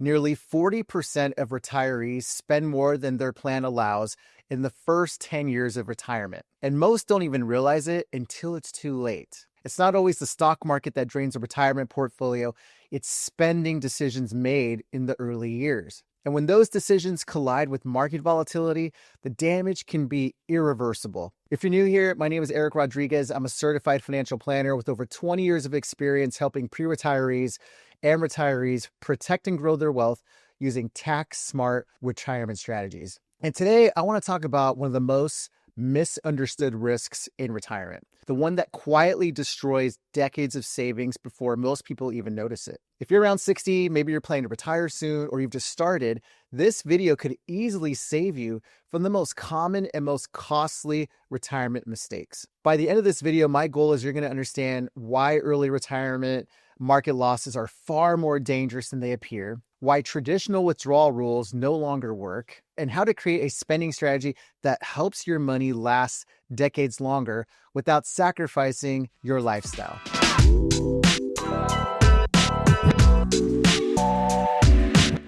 Nearly 40% of retirees spend more than their plan allows in the first 10 years of retirement. And most don't even realize it until it's too late. It's not always the stock market that drains a retirement portfolio, it's spending decisions made in the early years. And when those decisions collide with market volatility, the damage can be irreversible. If you're new here, my name is Eric Rodriguez. I'm a certified financial planner with over 20 years of experience helping pre-retirees and retirees protect and grow their wealth using tax-smart retirement strategies. And today, I want to talk about one of the most misunderstood risks in retirement, the one that quietly destroys decades of savings before most people even notice it. If you're around 60, maybe you're planning to retire soon, or you've just started, this video could easily save you from the most common and most costly retirement mistakes. By the end of this video, my goal is you're going to understand why early retirement market losses are far more dangerous than they appear, why traditional withdrawal rules no longer work, and how to create a spending strategy that helps your money last decades longer without sacrificing your lifestyle.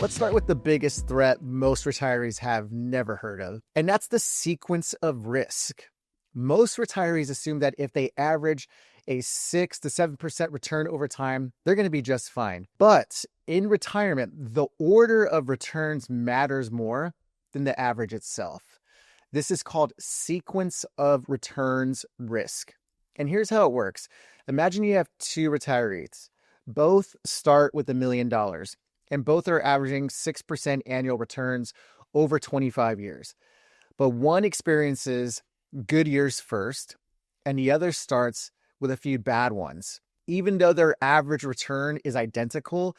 Let's start with the biggest threat most retirees have never heard of, and that's the sequence of risk. Most retirees assume that if they average a 6 to 7% return over time, they're going to be just fine. But in retirement, the order of returns matters more than the average itself. This is called sequence of returns risk. And here's how it works. Imagine you have two retirees. Both start with $1 million, and both are averaging 6% annual returns over 25 years. But one experiences good years first, and the other starts with a few bad ones. Even though their average return is identical,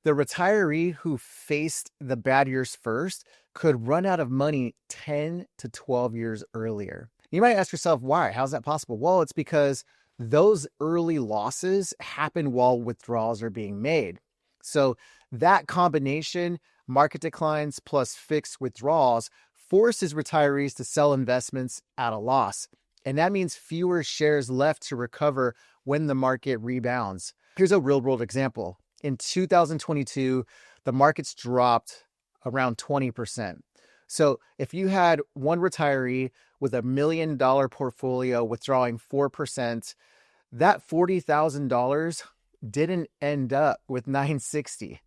the retiree who faced the bad years first could run out of money 10 to 12 years earlier. You might ask yourself, why? How's that possible? Well, it's because those early losses happen while withdrawals are being made. So that combination, market declines plus fixed withdrawals, forces retirees to sell investments at a loss. And that means fewer shares left to recover when the market rebounds. Here's a real-world example. In 2022, the markets dropped around 20%. So if you had one retiree with $1 million portfolio withdrawing 4%, that $40,000 didn't end up with $960.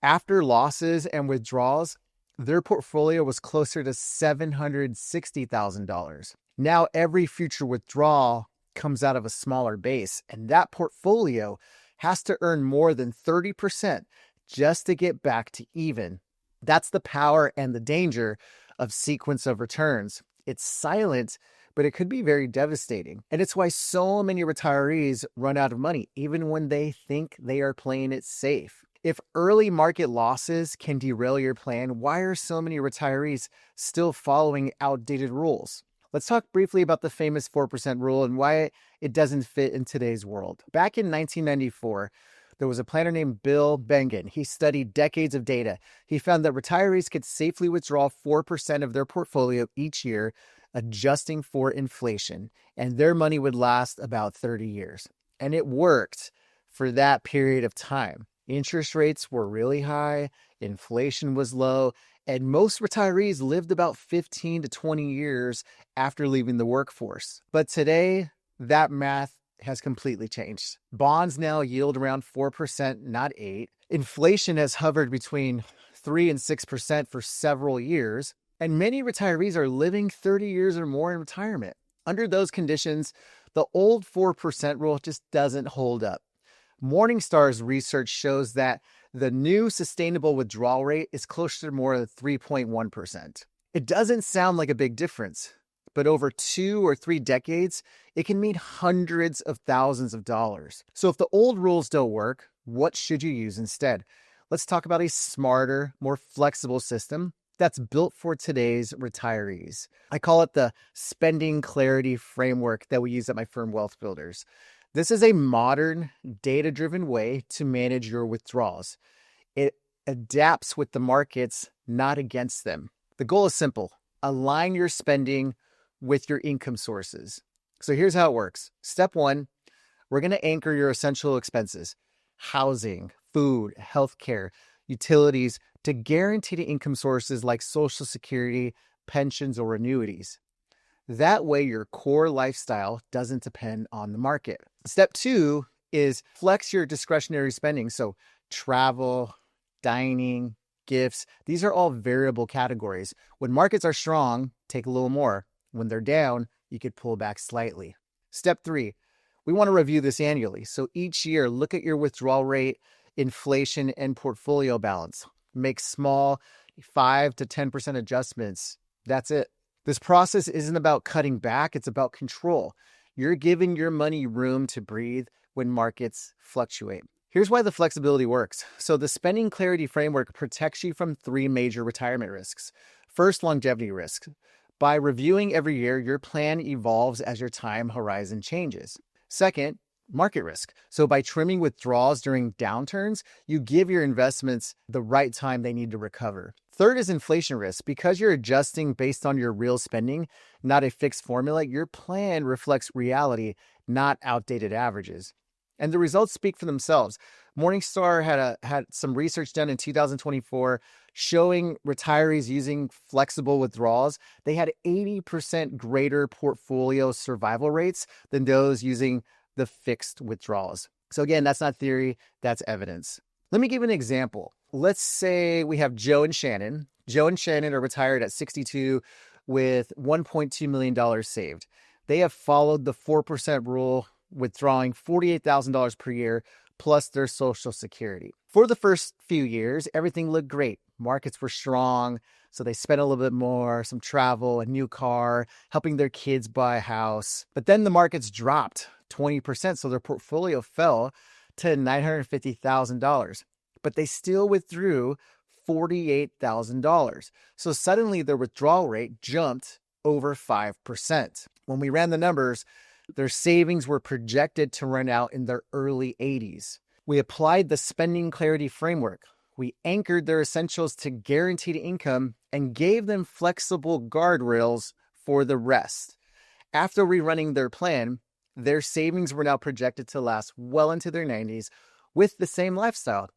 After losses and withdrawals, their portfolio was closer to $760,000. Now every future withdrawal comes out of a smaller base, and that portfolio has to earn more than 30% just to get back to even. That's the power and the danger of sequence of returns. It's silent, but it could be very devastating. And it's why so many retirees run out of money, even when they think they are playing it safe. If early market losses can derail your plan, why are so many retirees still following outdated rules? Let's talk briefly about the famous 4% rule and why it doesn't fit in today's world. Back in 1994, there was a planner named Bill Bengen. He studied decades of data. He found that retirees could safely withdraw 4% of their portfolio each year, adjusting for inflation, and their money would last about 30 years. And it worked for that period of time. Interest rates were really high, inflation was low, and most retirees lived about 15 to 20 years after leaving the workforce. But today, that math has completely changed. Bonds now yield around 4%, not 8%. Inflation has hovered between 3 and 6% for several years, and many retirees are living 30 years or more in retirement. Under those conditions, the old 4% rule just doesn't hold up. Morningstar's research shows that the new sustainable withdrawal rate is closer to more than 3.1%. It doesn't sound like a big difference, but over 2 or 3 decades, it can mean hundreds of thousands of dollars. So if the old rules don't work, what should you use instead? Let's talk about a smarter, more flexible system that's built for today's retirees. I call it the spending clarity framework that we use at my firm, WealthBuilders. This is a modern, data-driven way to manage your withdrawals. It adapts with the markets, not against them. The goal is simple. Align your spending with your income sources. So here's how it works. Step 1, we're going to anchor your essential expenses: housing, food, healthcare. utilities to guaranteed income sources like Social Security, pensions, or annuities. That way, your core lifestyle doesn't depend on the market. Step 2 is flex your discretionary spending. So travel, dining, gifts, these are all variable categories. When markets are strong, take a little more. When they're down, you could pull back slightly. Step 3, we want to review this annually. So each year, look at your withdrawal rate, inflation, and portfolio balance. Make small 5 to 10% adjustments. That's it. This process isn't about cutting back, it's about control. You're giving your money room to breathe when markets fluctuate. Here's why the flexibility works. So the spending clarity framework protects you from 3 major retirement risks. First, longevity risk. By reviewing every year, your plan evolves as your time horizon changes. Second, market risk. So by trimming withdrawals during downturns, you give your investments the right time they need to recover. Third is inflation risk. Because you're adjusting based on your real spending, not a fixed formula, your plan reflects reality, not outdated averages. And the results speak for themselves. Morningstar had some research done in 2024 showing retirees using flexible withdrawals. They had 80% greater portfolio survival rates than those using the fixed withdrawals. So again, that's not theory, that's evidence. Let me give an example. Let's say we have Joe and Shannon. Joe and Shannon are retired at 62 with $1.2 million saved. They have followed the 4% rule, withdrawing $48,000 per year plus their Social Security. For the first few years, everything looked great. Markets were strong, so they spent a little bit more, some travel, a new car, helping their kids buy a house. But then the markets dropped 20%, so their portfolio fell to $950,000. But they still withdrew $48,000. So suddenly their withdrawal rate jumped over 5%. When we ran the numbers, their savings were projected to run out in their early 80s. We applied the spending clarity framework. We anchored their essentials to guaranteed income and gave them flexible guardrails for the rest. After rerunning their plan, their savings were now projected to last well into their 90s with the same lifestyle.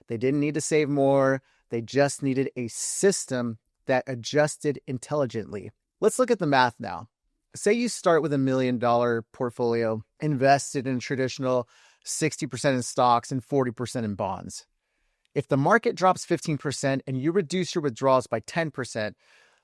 They didn't need to save more. They just needed a system that adjusted intelligently. Let's look at the math now. Say you start with $1 million portfolio, invested in traditional 60% in stocks and 40% in bonds. If the market drops 15% and you reduce your withdrawals by 10%,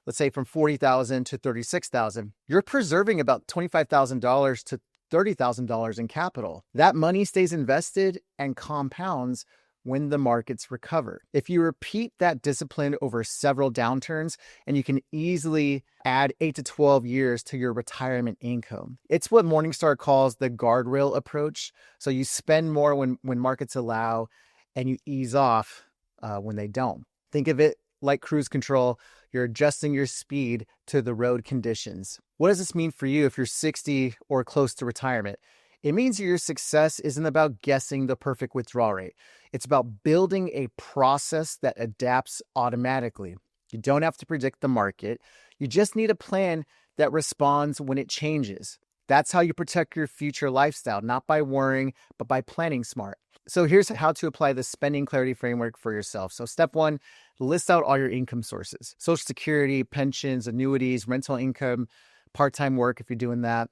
let's say from $40,000 to $36,000, you're preserving about $25,000 to $30,000 in capital. That money stays invested and compounds when the markets recover. If you repeat that discipline over several downturns, and you can easily add 8 to 12 years to your retirement income. It's what Morningstar calls the guardrail approach. So you spend more when markets allow, and you ease off when they don't. Think of it like cruise control. You're adjusting your speed to the road conditions. What does this mean for you if you're 60 or close to retirement? It means your success isn't about guessing the perfect withdrawal rate. It's about building a process that adapts automatically. You don't have to predict the market. You just need a plan that responds when it changes. That's how you protect your future lifestyle, not by worrying, but by planning smart. So here's how to apply the spending clarity framework for yourself. So step 1, list out all your income sources: Social Security, pensions, annuities, rental income, part-time work if you're doing that.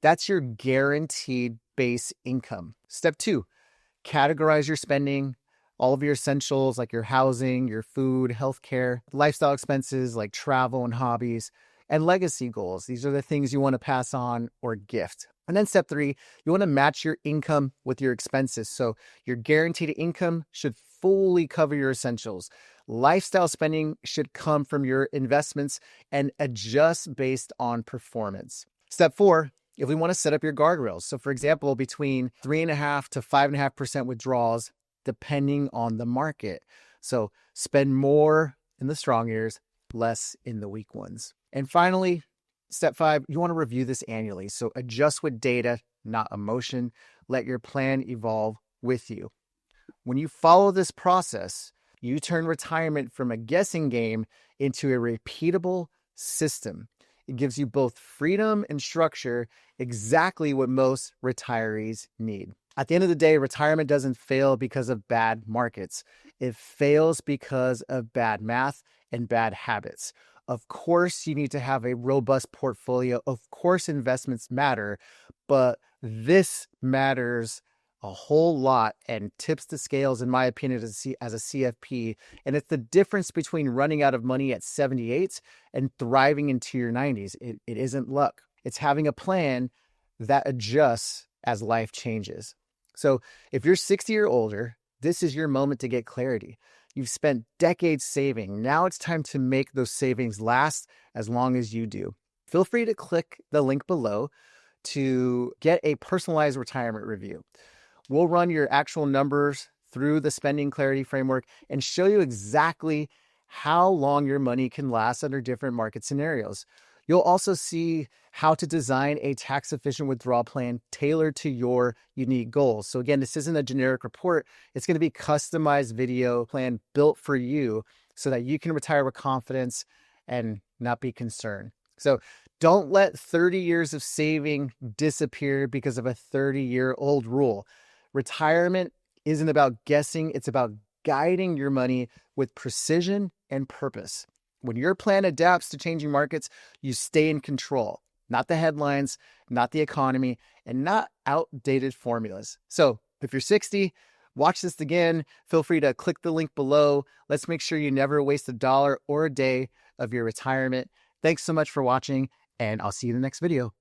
That's your guaranteed base income. Step 2, categorize your spending, all of your essentials like your housing, your food, healthcare, lifestyle expenses like travel and hobbies, and legacy goals. These are the things you want to pass on or gift. And then step 3, you want to match your income with your expenses. So your guaranteed income should fully cover your essentials. Lifestyle spending should come from your investments and adjust based on performance. Step 4, if we want to set up your guardrails. So for example, between 3.5% to 5.5% withdrawals, depending on the market. So spend more in the strong years, less in the weak ones. And finally, step 5, you want to review this annually. So adjust with data, not emotion. Let your plan evolve with you. When you follow this process, you turn retirement from a guessing game into a repeatable system. It gives you both freedom and structure, exactly what most retirees need. At the end of the day, retirement doesn't fail because of bad markets. It fails because of bad math and bad habits. Of course, you need to have a robust portfolio. Of course, investments matter, but this matters a whole lot and tips the scales, in my opinion, as a CFP. And it's the difference between running out of money at 78 and thriving into your 90s. It isn't luck. It's having a plan that adjusts as life changes. So if you're 60 or older, this is your moment to get clarity. You've spent decades saving. Now it's time to make those savings last as long as you do. Feel free to click the link below to get a personalized retirement review. We'll run your actual numbers through the spending clarity framework and show you exactly how long your money can last under different market scenarios. You'll also see how to design a tax-efficient withdrawal plan tailored to your unique goals. So again, this isn't a generic report. It's going to be a customized video plan built for you so that you can retire with confidence and not be concerned. So don't let 30 years of saving disappear because of a 30-year-old rule. Retirement isn't about guessing. It's about guiding your money with precision and purpose. When your plan adapts to changing markets, you stay in control, not the headlines, not the economy, and not outdated formulas. So if you're 60, watch this again. Feel free to click the link below. Let's make sure you never waste a dollar or a day of your retirement. Thanks so much for watching, and I'll see you in the next video.